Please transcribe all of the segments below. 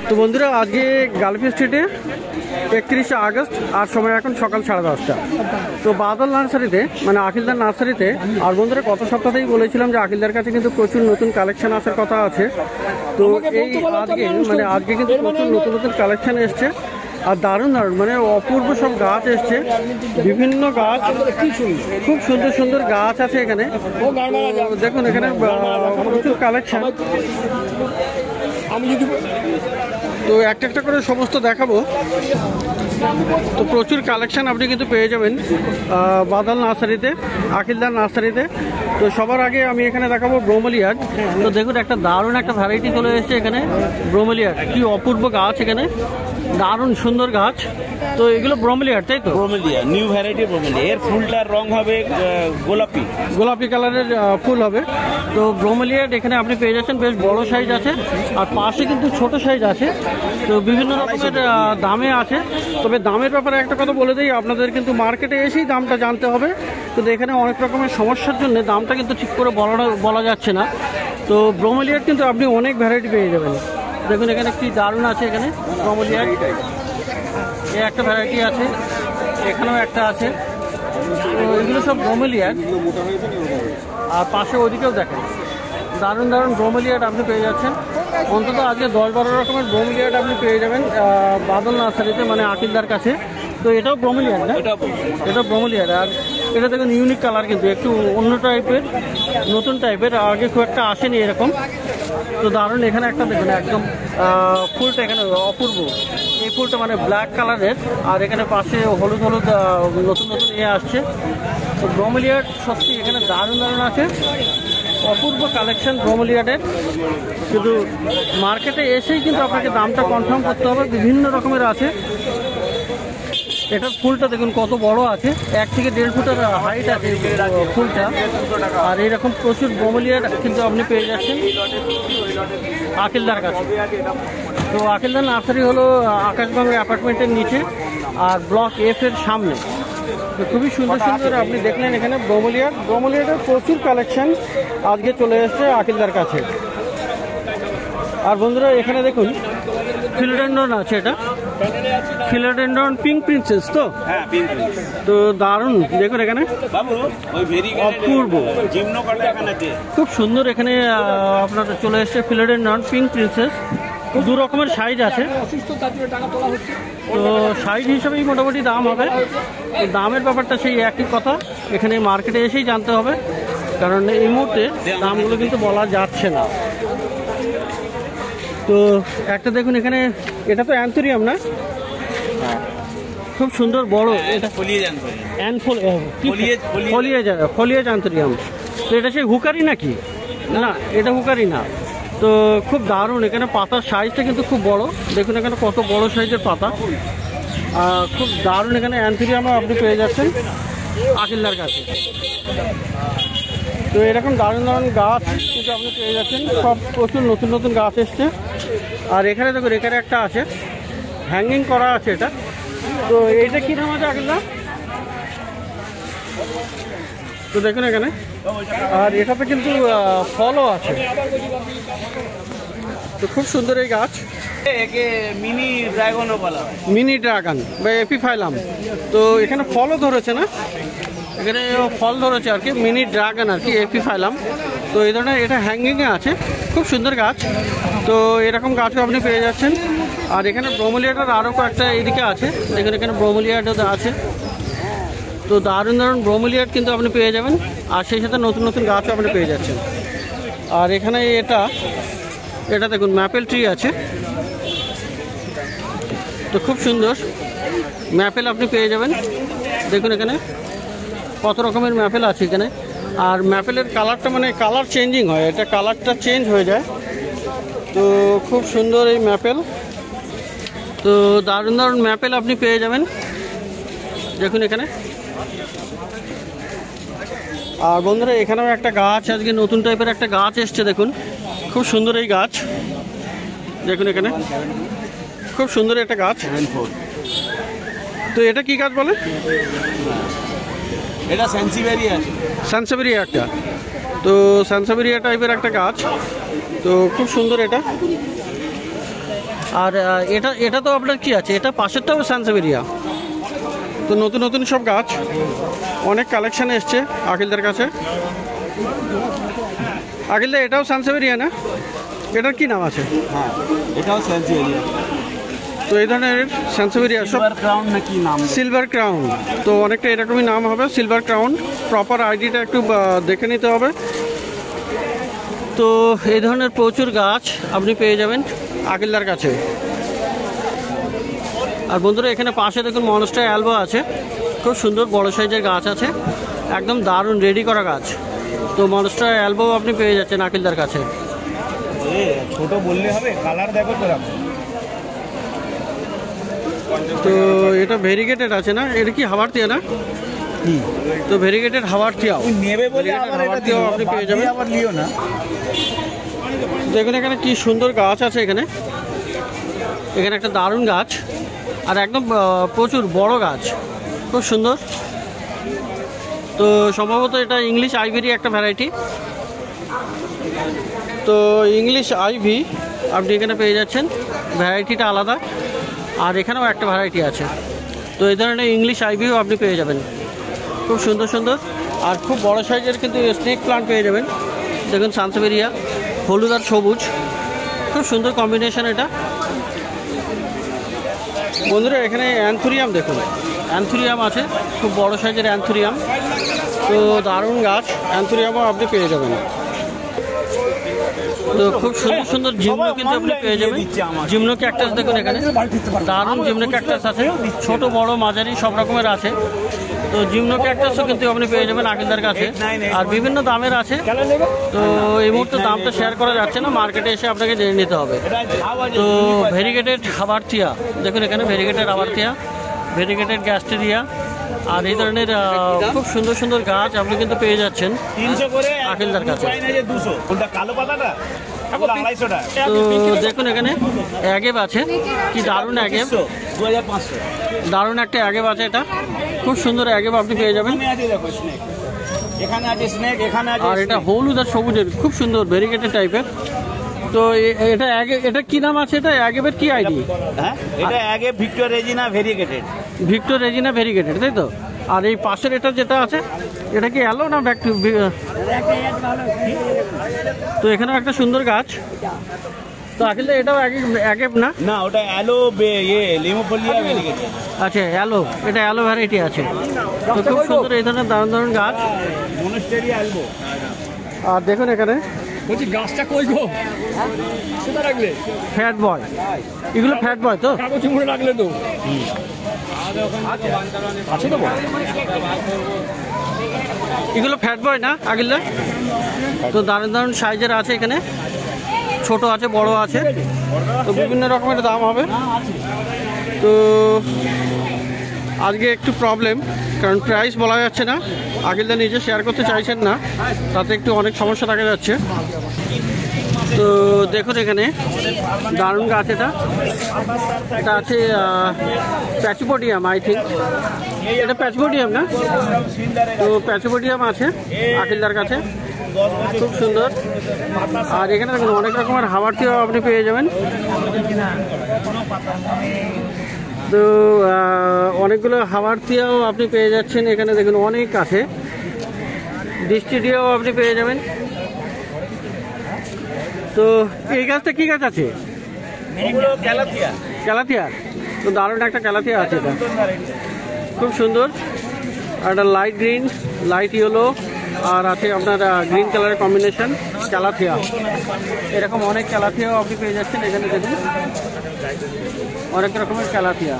তো বন্ধুরা আজকে গালফি স্ট্রিটে 31শে আগস্ট আর সময় এখন সকাল 10:30। তো বাদল নার্সারিতে মানে আকিলদার নার্সারিতে আর বন্ধুরা গত সপ্তাহেই বলেছিলাম যে আকিলদার কাছে কিন্তু প্রচুর নতুন কালেকশন আসার কথা আছে। তো এই আজকে কিন্তু প্রচুর নতুন নতুন কালেকশন এসছে আর দারুণ দারুণ মানে অপূর্ব সব গাছ এসছে, বিভিন্ন গাছ, খুব সুন্দর সুন্দর গাছ আছে এখানে। দেখুন এখানে প্রচুর কালেকশন। তো একটা একটা করে সমস্ত দেখাবো। তো প্রচুর কালেকশন আপনি কিন্তু পেয়ে যাবেন বাদল নার্সারিতে, আকিলদার নার্সারিতে। তো সবার আগে আমি এখানে দেখাবো ব্রোমেলিয়াড। তো দেখুন একটা দারুণ একটা ভ্যারাইটি চলে এসেছে এখানে ব্রোমেলিয়াড, কি অপূর্ব গাছ এখানে, দারুণ সুন্দর গাছ। তো এগুলো ব্রোমেলিয়াড, তাই তো? ব্রোমেলিয়া নিউ ভ্যারাইটি ব্রোমেলিয়া। এর ফুলটার রং হবে গোলাপি, গোলাপি কালারের ফুল হবে। তো ব্রোমেলিয়াড এখানে আপনি পেয়ে যাচ্ছেন, বেশ বড় সাইজ আছে আর পাশে কিন্তু ছোট সাইজ আছে। তো বিভিন্ন রকমের দামে আছে। তবে দামের ব্যাপারে একটা কথা বলে দিই, আপনাদের কিন্তু মার্কেটে এসেই দামটা জানতে হবে। কিন্তু এখানে অনেক রকমের সমস্যার জন্য দামটা কিন্তু ঠিক করে বলা যাচ্ছে না। তো ব্রোমেলিয়াড কিন্তু আপনি অনেক ভ্যারাইটি পেয়ে যাবেন। দেখুন এখানে কি দারুণ আছে, এখানে ব্রোমেলিয়াড এই একটা ভ্যারাইটি আছে, এখানেও একটা আছে। তো এগুলো সব ব্রোমেলিয়াড। আর পাশে ওইদিকেও দেখেন দারুণ দারুণ ব্রোমেলিয়াড আপনি পেয়ে যাচ্ছেন। অন্তত আজকে 10-12 রকমের ব্রোমেলিয়াড আপনি পেয়ে যাবেন বাদল নার্সারিতে মানে আকিলদার কাছে। তো এটাও ব্রোমেলিয়াড না? এটা ব্রোমেলিয়াড। আর এটা দেখুন ইউনিক কালার, কিন্তু একটু অন্য টাইপের, নতুন টাইপের, আগে খুব একটা আসেনি এরকম। তো দারুণ এখানে একটা দেখুন একদম ফুলটা এখানে অপূর্ব। এই ফুলটা মানে ব্ল্যাক কালারের আর এখানে পাশে হলুদ হলুদ নতুন নতুন আসছে। তো ব্রোমেলিয়াড সত্যি এখানে দারুণ দারুণ আছে, অপূর্ব কালেকশন ব্রোমেলিয়াডের। শুধু মার্কেটে এসেই কিন্তু আপনাকে দামটা কনফার্ম করতে হবে, বিভিন্ন রকমের আছে। এটার ফুলটা দেখুন কত বড় আছে, 1 থেকে 1.5 ফুটের হাইট আছে ফুলটা। আর এইরকম প্রচুর ব্রোমেলিয়াড কিন্তু আপনি পেয়ে যাচ্ছেন আকিলদার কাছে। তো আকিলদার নার্সারি হলো আকাশগঙ্গা অ্যাপার্টমেন্টের নিচে আর ব্লক F এর সামনে। তো খুবই সুন্দর সুন্দর আপনি দেখলেন এখানে ব্রোমেলিয়াডের প্রচুর কালেকশন আজকে চলে এসছে আকিলদার কাছে। আর বন্ধুরা এখানে দেখুন ফিলোডেন্ড্রন আছে, এটা ফিলোডেন্ড্রন পিঙ্ক প্রিন্সেস। তো হ্যাঁ, পিঙ্ক প্রিন্সেস। তো দারুণ দেখুন এখানে অপূর্ব, খুব সুন্দর। এখানে আপনার চলে এসছে ফিলোডেন্ড্রন পিঙ্ক প্রিন্সেস। 2 রকমের সাইজ আছে। তো সাইজ হিসাবেই মোটামুটি দাম হবে। দামের ব্যাপারটা সেই একই কথা, এখানে মার্কেটে এসেই জানতে হবে, কারণ এই মুহূর্তে দামগুলো কিন্তু বলা যাচ্ছে না। তো একটা দেখুন এখানে, এটা তো অ্যান্থোরিয়াম না? খুব সুন্দর বড়, এটা ফলিয়েজ অ্যান্থোরিয়াম। তো এটা সেই হুকারি নাকি? না, এটা হুকারি না। তো খুব দারুণ, এখানে পাতার সাইজটা কিন্তু খুব বড়। দেখুন এখানে কত বড় সাইজের পাতা, খুব দারুণ। এখানে অ্যান্থোরিয়ামও আপনি পেয়ে যাচ্ছেন আকিলদার কাছে। তো এরকম দারুণ দারুণ গাছ কিন্তু আপনি পেয়ে যাচ্ছেন, সব প্রচুর নতুন নতুন গাছ এসছে। আর এখানে দেখুন এখানে একটা আছে হ্যাঙ্গিং করা আছে এটা। তো এইটা কী নাম আছে আকিলদার? তো দেখুন এখানে, আর এটাতে কিন্তু ফলও আছে। তো খুব সুন্দর এই গাছ, মিনি ড্রাগন বা এপিফাইলাম। তো এখানে ফলও ধরেছে না, এখানে ফল ধরেছে আর কি, মিনি ড্রাগন আর কি, এপিফাইলাম। তো এই ধরনের এটা হ্যাঙ্গিংয়ে আছে, খুব সুন্দর গাছ। তো এরকম গাছও আপনি পেয়ে যাচ্ছেন। আর এখানে ব্রোমেলিয়াডের আরও কয়েকটা এদিকে আছে, দেখুন এখানে ব্রোমেলিয়াডও আছে। তো দারুণ দারুণ ব্রোমেলিয়াড কিন্তু আপনি পেয়ে যাবেন, আর সেই সাথে নতুন নতুন গাছও আপনি পেয়ে যাচ্ছেন। আর এখানে এটা দেখুন ম্যাপেল ট্রি আছে। তো খুব সুন্দর ম্যাপেল আপনি পেয়ে যাবেন। দেখুন এখানে কত রকমের ম্যাপেল আছে এখানে। আর ম্যাপেলের কালারটা মানে কালার চেঞ্জিং হয়, এটা কালারটা চেঞ্জ হয়ে যায়। তো খুব সুন্দর এই ম্যাপেল। তো দারুণ দারুণ ম্যাপেল আপনি পেয়ে যাবেন, দেখুন এখানে। আর বন্ধুরা এখানেও একটা গাছ আজকে নতুন টাইপের একটা গাছ এসছে, দেখুন খুব সুন্দর এই গাছ। দেখুন এখানে খুব সুন্দর একটা গাছ। তো এটা কি গাছ বলে? এটা সানসেভেরিয়া। সানসেভেরিয়া একটা। তো সানসেভেরিয়া টাইপের একটা গাছ। তো খুব সুন্দর এটা। আর এটা তো আপনার কি আছে, এটা পাশেরটাও সানসেভেরিয়া। তো নতুন নতুন সব গাছ, অনেক কালেকশন এসছে আকিলদার কাছে। আকিলদা এটাও সানসেভেরিয়া না? এটার কি নাম আছে? হ্যাঁ, এটাও সানসেভেরিয়া। তো এই ধরনের সানসেভেরিয়া সব সিলভার ক্রাউন নাকি নাম? Silver crown. তো অনেকটা এরকমই নাম হবে, সিলভার ক্রাউন। প্রপার আইডিটা একটু দেখে নিতে হবে। তো এই ধরনের প্রচুর গাছ আপনি পেয়ে যাবেন আকিলদার কাছে। আর বন্ধুরা এখানে পাশে দেখুন মনস্টার অ্যালবো আছে, খুব সুন্দর বড় সাইজের গাছ আছে, একদম দারুণ রেডি করা গাছ। তো মনস্টার অ্যালবো আপনি পেয়ে যাচ্ছেন আকিলদার কাছে। ছোট বললে হবে, কালার দেখো তোরা। তো এটা ভেরিগেটেড আছে না? এটা কি হাওয়ারথিয়া না? তো ভেরিগেটেড হাওয়ারথিয়াও নেবে বলে হাওয়ারথিয়াও আপনি পেয়ে যাবেন। আবার লিও না। দেখুন এখানে কি সুন্দর গাছ আছে। এখানে একটা দারুণ গাছ, আর একদম প্রচুর বড় গাছ, খুব সুন্দর। তো সম্ভবত এটা ইংলিশ আইভিরই একটা ভ্যারাইটি। তো ইংলিশ আইভি আপনি এখানে পেয়ে যাচ্ছেন, ভ্যারাইটিটা আলাদা। আর এখানেও একটা ভ্যারাইটি আছে। তো এই ধরনের ইংলিশ আইভিও আপনি পেয়ে যাবেন, খুব সুন্দর সুন্দর। আর খুব বড় সাইজের কিন্তু স্নেক প্লান্ট পেয়ে যাবেন। দেখুন সানসেভেরিয়া, হলুদ আর সবুজ, খুব সুন্দর কম্বিনেশন এটা। বন্ধুরা এখানে অ্যান্থুরিয়াম দেখুন, অ্যান্থুরিয়াম আছে, খুব বড় সাইজের অ্যান্থুরিয়াম। তো দারুণ গাছ, অ্যান্থুরিয়ামও আপনি পেয়ে যাবেন। তো খুব সুন্দর সুন্দর জিমনো কিন্তু আপনি পেয়ে যাবেন। জিমনো ক্যাকটাস দেখুন, এখানে দারুণ জিমনো ক্যাকটাস আছে, ছোট বড় মাঝারি সব রকমের আছে। তো জিমনো ক্যাকটাসও কিন্তু আপনি পেয়ে যাবেন আকিলদার কাছে, আর বিভিন্ন দামের আছে। তো এই মুহূর্তে দামটা শেয়ার করা যাচ্ছে না, মার্কেটে এসে আপনাকে জেনে নিতে হবে। তো ভেরিগেটেড হাওয়ারথিয়া দেখুন, এখানে ভেরিগেটেড হাওয়ারথিয়া, ভেরিগেটেড গ্যাস্টেরিয়া, আর এই ধরনের খুব সুন্দর সুন্দর গাছ আপনি কিন্তু পেয়ে যাচ্ছেন 300 করে আকিলদার কাছে। 200 কোনটা কালো পাতাটা? তো দেখুন এখানে অ্যাগেব আছে, কি দারুণ অ্যাগেব, 2500 দারুণ একটা অ্যাগেব আছে। এটা খুব সুন্দর অ্যাগেব আপনি পেয়ে যাবেন। এখানে আছে স্নেক, এখানে আছে। আর এটা হলুদ আর সবুজের খুব সুন্দর ভেরিগেটেড টাইপের। তো এটা কি নাম আছে? এটা অ্যাগেবের কি আইডি? হ্যাঁ, এটা agave Victoria reginae variegated. Victoria reginae variegated, তাই তো? আর এই পাশের এটা যেটা আছে, এটা কি অ্যালো না ব্যাক টু? তো এখানেও একটা সুন্দর গাছ। তো আকিলদা এটাও অ্যাগেব না? না, ওটা অ্যালো লিমোফোলিয়া ভেরিগেটেড। আচ্ছা, অ্যালো, এটা অ্যালো ভ্যারাইটি আছে। তো খুব সুন্দর এই ধরনের দারুণ দারুণ গাছ। মনস্টেরিয়া অ্যালবো। আর দেখুন এখানে বলছি গাছটা কই গো? সেটা রাখলে ফ্যাট বয়, এগুলো ফ্যাট বয় তো? কাগজ মুড়ে রাখলে তো আছে তো। এগুলো ফ্যাট বয় না আকিলদা? তো দারুণ দারুণ সাইজের আছে, এখানে ছোট আছে, বড় আছে। তো বিভিন্ন রকমের দাম হবে। তো আজকে একটু প্রবলেম, কারণ প্রাইস বলা যাচ্ছে না, আকিলদা নিজে শেয়ার করতে চাইছেন না, তাতে একটু অনেক সমস্যা দেখা যাচ্ছে। তো দেখুন এখানে দারুণ গাছ, এটা আছে প্যাচিপোডিয়াম, আই থিঙ্ক এটা প্যাচিপোডিয়াম না? তো প্যাচিপোডিয়াম আছে আকিলদার কাছে, খুব সুন্দর। আর এখানে দেখুন অনেক রকমের হাওয়ারথিয়াও আপনি পেয়ে যাবেন। তো অনেকগুলো হাওয়ারথিয়াও আপনি পেয়ে যাচ্ছেন এখানে, দেখুন অনেক আছে। ডিস্টিডিয়াও আপনি পেয়ে যাবেন। তো এই গাছটা কি গাছ আছে? ক্যালাথিয়া। তো দারুণ একটা ক্যালাথিয়া আছে, এটা খুব সুন্দর। আর একটা লাইট গ্রিন, লাইট ইয়েলো, আর আছে আপনার গ্রিন কালারের কম্বিনেশন ক্যালাথিয়া। এরকম অনেক ক্যালাথিয়াও আপনি পেয়ে যাচ্ছেন এখানে, দেখুন অনেক রকমের ক্যালাথিয়া।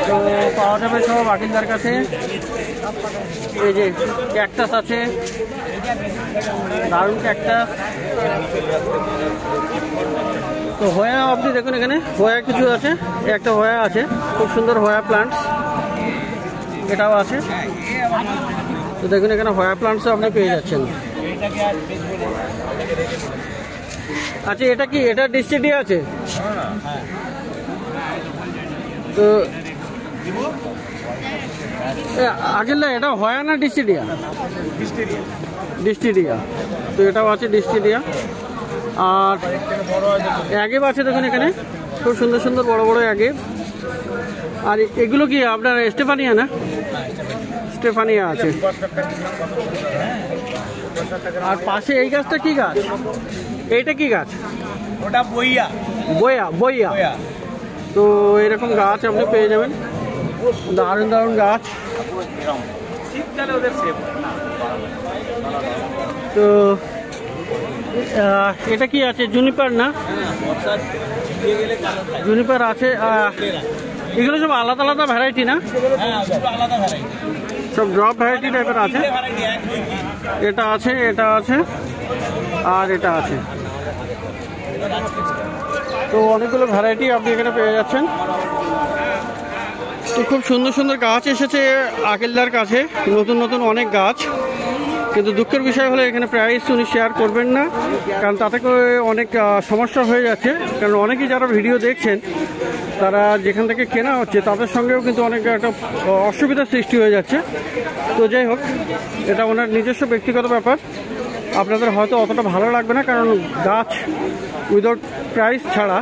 তো পাওয়া যাবে সব আকিলদার কাছে। এই যে ক্যাকটাস আছে, দারুণ ক্যাকটাস। তো হোয়া আপনি দেখুন, এখানে হোয়া কিছু আছে, একটা হোয়া আছে, খুব সুন্দর হোয়া প্লান্টস, এটাও আছে। তো দেখুন এখানে হোয়া প্লান্টসও আপনি পেয়ে যাচ্ছেন। আচ্ছা, এটা কি, এটা ডিস্টিডিয়া আছে? তো আকিলদা এটা হোয়া না ডিস্টিডিয়া? ডিস্টিডিয়া। তো এটাও আছে ডিস্টিডিয়া। আর অ্যাগেভ আছে দেখুন এখানে, খুব সুন্দর সুন্দর বড় বড় অ্যাগেভ। আর এগুলো কি আপনার স্টেফানিয়া না? স্টেফানিয়া আছে। আর পাশে এই গাছটা কি গাছ? এইটা কি গাছ? ওটা বইয়া। বইয়া, বইয়া। তো এরকম গাছ আপনি পেয়ে যাবেন, দারুণ দারুণ গাছ। শীতকালে ওদের সেভ। তো এটা কি আছে? জুনিপার না? জুনিপার আছে। এগুলো সব আলাদা আলাদা ভ্যারাইটি না? সব ড্রপ ভ্যারাইটি টাইপের আছে। এটা আছে, এটা আছে, আর এটা আছে। তো অনেকগুলো ভ্যারাইটি আপনি এখানে পেয়ে যাচ্ছেন। তো খুব সুন্দর সুন্দর গাছ এসেছে আকেলদার কাছে, নতুন নতুন অনেক গাছ। কিন্তু দুঃখের বিষয় হলো এখানে প্রাইস উনি শেয়ার করবেন না, কারণ তাতে করে অনেক সমস্যা হয়ে যাচ্ছে। কারণ অনেকেই যারা ভিডিও দেখছেন তারা যেখান থেকে কেনা হচ্ছে তাদের সঙ্গেও কিন্তু অনেক একটা অসুবিধার সৃষ্টি হয়ে যাচ্ছে। তো যাই হোক, এটা ওনার নিজস্ব ব্যক্তিগত ব্যাপার, আপনাদের হয়তো অতটা ভালো লাগবে না, কারণ গাছ উইদাউট প্রাইস ছাড়া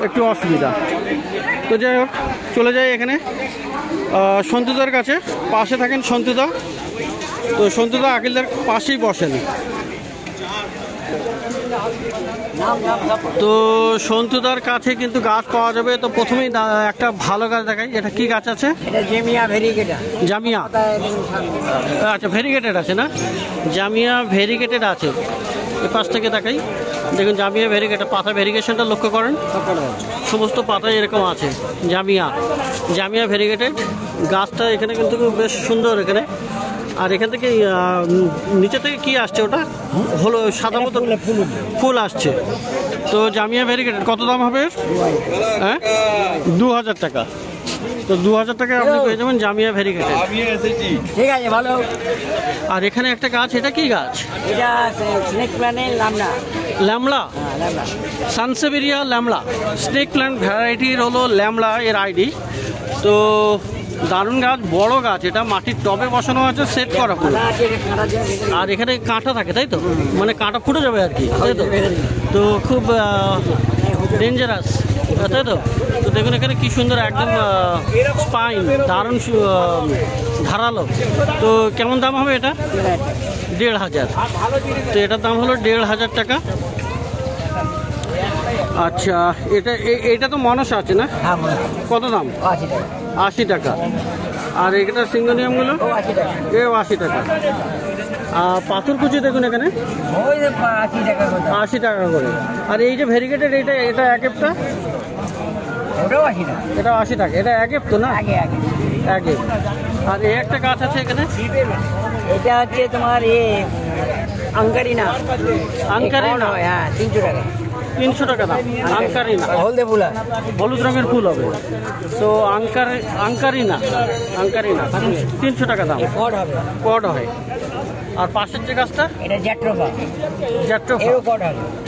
একটু অসুবিধা। তো যাই হোক, চলে যাই এখানে সন্তুদার কাছে। পাশে থাকেন সন্তুদা। তো সন্তুদা আকিলদার পাশেই বসেন। তো সন্তুদার কাছে কিন্তু গাছ পাওয়া যাবে। তো প্রথমেই একটা ভালো গাছ দেখাই। এটা কি গাছ আছে? জামিয়া ভেরিগেটেড। জামিয়া, আচ্ছা ভেরিগেটেড আছে না? জামিয়া ভেরিগেটেড আছে। এ পাশ থেকে দেখাই, দেখুন জামিয়া ভেরিগেটেড। পাতা ভেরিগেশনটা লক্ষ্য করেন, সমস্ত পাতায় এরকম আছে। জামিয়া, জামিয়া ভেরিগেটেড গাছটা এখানে কিন্তু বেশ সুন্দর এখানে। আর এখান থেকে নিচে থেকে কি আসছে? ওটা হলো সাদা মতো ফুল আসছে। তো জামিয়া ভেরিগেটেড কত দাম হবে? হ্যাঁ, 2000 টাকা। তো 2000 টাকায় আপনি পেয়ে যাবেন জামিয়া ভেরিগেটেড। ঠিক আছে, ভালো। আর এখানে একটা গাছ, এটা কি গাছ? এটা স্নেক প্ল্যান্টের লামড়া। ল্যামলা, লামড়া, সানসেভেরিয়া ল্যামলা। স্নেক প্ল্যান্ট ভ্যারাইটির হলো ল্যামলা এর আইডি। তো দারুণ গাছ, বড় গাছ। এটা মাটির টবে বসানো আছে, সেট করা পুরো। আর এখানে কাঁটা থাকে, তাই তো? মানে কাঁটা ফুটে যাবে আর কি, তাই তো? তো খুব ডেঞ্জারাস, তাই তো? তো দেখুন এখানে কি সুন্দর একদম স্পাইন, দারুণ ধারালো। তো কেমন দাম হবে এটা? 1500। তো এটার দাম হলো 1500 টাকা। আচ্ছা, এটা তো মনসা আছে না? কত দাম? 80 টাকা। আর এটা সিঙ্গোনিয়ামগুলো? এও 80 টাকা। আর পাথরকুচি দেখুন এখানে 80 টাকা করে। আর এই যে ভেরিগেটেড, এটা একেপটা? এটা 80 টাকা। এটা একেপ তো না? একেপ। আর এই একটা গাছ আছে এখানে, এটা হচ্ছে তোমার আঙ্কারিনা। আঙ্কারিনা? হ্যাঁ, 300 টাকা। 300 টাকা দাম। আঙ্কারিনা, হলদে ফুল, হলুদ রঙের ফুল হবে। তো আঙ্কারিনা 300 টাকা দাম। পট হয়। আর পাশের যে গাছটা? এটা জ্যাট্রোফা। জ্যাট্রোফা,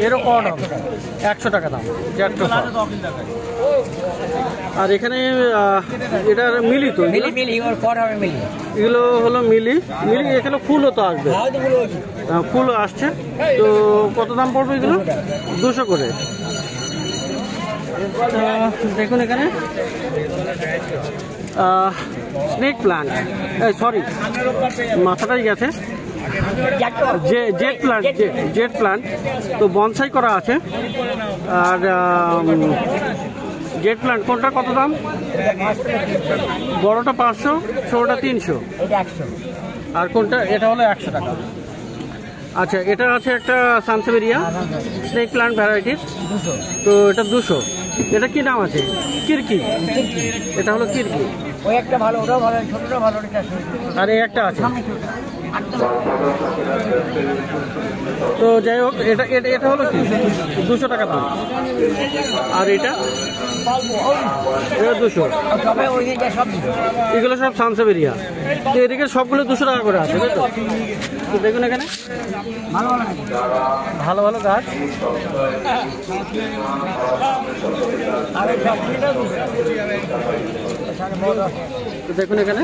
এরও পট হবে 100 টাকা দাম। জ্যাট্রোফা। আর এখানে এটার মিলি তো? মিলি ওর পট হবে মিলি। এগুলো হলো মিলি। এখানে ফুলও তো আসবে, ফুল আসছে। তো কত দাম পড়বে এগুলো? 200 করে। দেখুন এখানে স্নেক প্ল্যান্ট, সরি মাথাটাই গেছে, জেট প্ল্যান্ট। তো বনসাই করা আছে। আর জেট প্ল্যান্ট কোনটা কত দাম? বড়টা 500, ছোটটা 300। আর কোনটা? এটা হলো 100 টাকা। আচ্ছা, এটা আছে একটা সানসেভেরিয়া স্নেক প্ল্যান্ট ভ্যারাইটির। তো এটা 200। এটা কি নাম আছে? কিরকি। এটা হলো কিরকি। ওই একটা ভালো, ওটাও ভালো, ছোটটা ভালো। আর এই একটা আছে। তো যাই হোক, এটা হলো কি 200 টাকা দাম। আর এটা 200। এগুলো সব সানসেভেরিয়া। তো এদিকে সবগুলো 200 টাকা করে আছে, তাই তো? তো দেখুন এখানে ভালো ভালো গাছ। তো দেখুন এখানে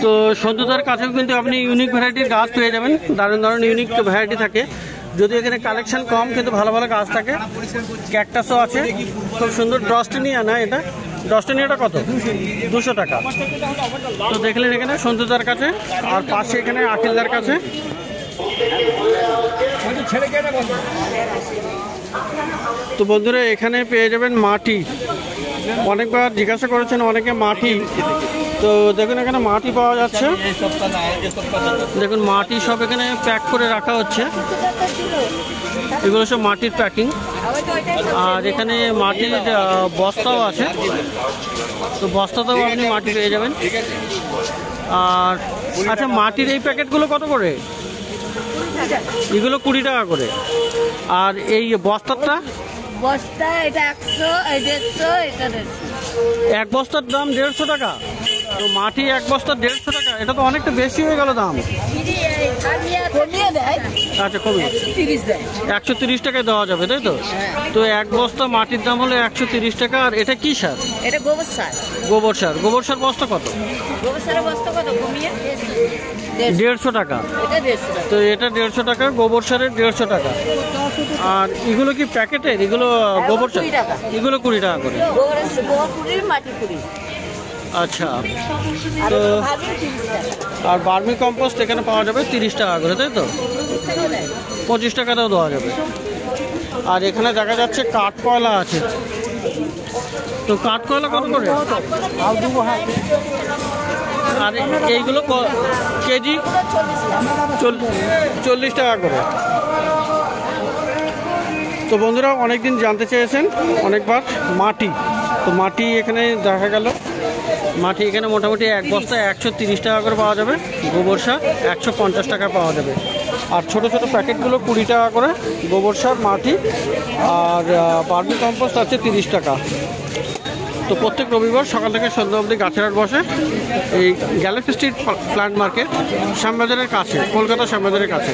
তো সন্তুদার কাছেও কিন্তু আপনি ইউনিক ভ্যারাইটির গাছ পেয়ে যাবেন, দারুণ দারুণ ইউনিক ভ্যারাইটি থাকে। যদি এখানে কালেকশন কম কিন্তু ভালো ভালো গাছ থাকে। ক্যাকটাসও আছে, খুব সুন্দর। ডস্টেনিয়া না এটা? ডস্টেনিয়াটা কত? 200 টাকা। তো দেখলেন এখানে সন্তুদার কাছে, আর পাশে এখানে আকিলদার কাছে। তো বন্ধুরা এখানে পেয়ে যাবেন মাটি। অনেকবার জিজ্ঞাসা করেছেন অনেকে মাটি, তো দেখুন এখানে মাটি পাওয়া যাচ্ছে। দেখুন মাটি সব এখানে প্যাক করে রাখা হচ্ছে, এগুলো সব মাটির প্যাকিং। আর এখানে মাটির বস্তাও আছে, তো বস্তাতেও আপনি মাটি পেয়ে যাবেন। আর আচ্ছা, মাটির এই প্যাকেটগুলো কত করে? এগুলো 20 টাকা করে। আর এই বস্তাটা? বস্তা এটা 100, 150, এটা 150। এক বস্তার দাম 150 টাকা। তো মাটি এক বস্তা 150 টাকা, এটা তো অনেকটা বেশি হয়ে গেল দাম। কমিয়ে দেয়, আচ্ছা কমিয়ে 30 দেয়। 130 টাকায় দেওয়া যাবে, তাই তো? তো এক বস্তা মাটির দাম হলো 130 টাকা। আর এটা কি সার? এটা গোবর সার। গোবর সার। গোবর সার বস্তা কত? গোবর সারের বস্তা কত কমিয়ে? 150 টাকা। এটা 150 টাকা। তো এটা 150 টাকা, গোবর সারের 150 টাকা। আর এগুলো কি প্যাকেটের? এগুলো গোবর সার? 20 টাকা। এগুলো 20 টাকা করে। গোবর পুরি, মাটি পুরি। আচ্ছা। আর তো ভাবি 30 টাকা। আর বার্মি কম্পোস্ট এখানে পাওয়া যাবে 30 টাকা করে, তাই তো? 25 টাকাতেও দেওয়া যাবে। আর এখানে দেখা যাচ্ছে কাঠ কয়লা আছে। তো কাঠ কয়লা কত করে? আর এইগুলো কেজি 40 টাকা করে। তো বন্ধুরা অনেকদিন জানতে চেয়েছেন অনেকবার মাটি, তো মাটি এখানে দেখা গেল। মাটি এখানে মোটামুটি এক বস্তায় 130 টাকা করে পাওয়া যাবে। গোবর সার 150 টাকা পাওয়া যাবে। আর ছোট ছোট প্যাকেটগুলো 20 টাকা করে। গোবর সার, মাটি আর বার্মি কম্পোস্ট আছে 30 টাকা। তো প্রত্যেক রবিবার সকাল থেকে সন্ধ্যা অবধি গাছের হাট বসে এই গ্যালাক্সি স্ট্রিট প্ল্যান্ট মার্কেট, শ্যামবাজারের কাছে, কলকাতা শ্যামবাজারের কাছে।